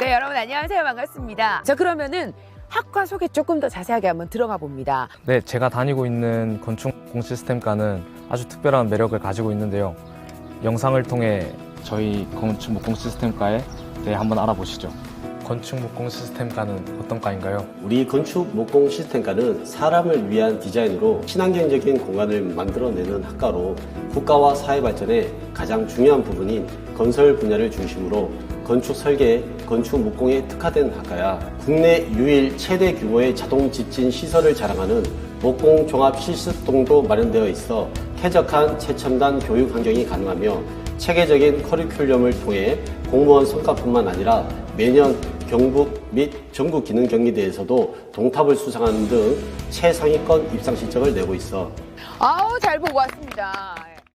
네, 여러분 안녕하세요. 반갑습니다. 자, 그러면은 학과 소개 조금 더 자세하게 한번 들어가 봅니다. 네, 제가 다니고 있는 건축목공시스템과는 아주 특별한 매력을 가지고 있는데요. 영상을 통해 저희 건축목공시스템과에 대해 한번 알아보시죠. 건축목공시스템과는 어떤 과인가요? 우리 건축목공 시스템과는 사람을 위한 디자인으로 친환경적인 공간을 만들어내는 학과로 국가와 사회 발전에 가장 중요한 부분인 건설 분야를 중심으로 건축 설계, 건축 목공에 특화된 학과야. 국내 유일 최대 규모의 자동 집진 시설을 자랑하는 목공 종합 실습동도 마련되어 있어 쾌적한 최첨단 교육 환경이 가능하며 체계적인 커리큘럼을 통해 공무원 성과뿐만 아니라 매년 경북 및 전국 기능 경기대에서도 동탑을 수상하는 등 최상위권 입상 실적을 내고 있어. 아우, 잘 보고 왔습니다.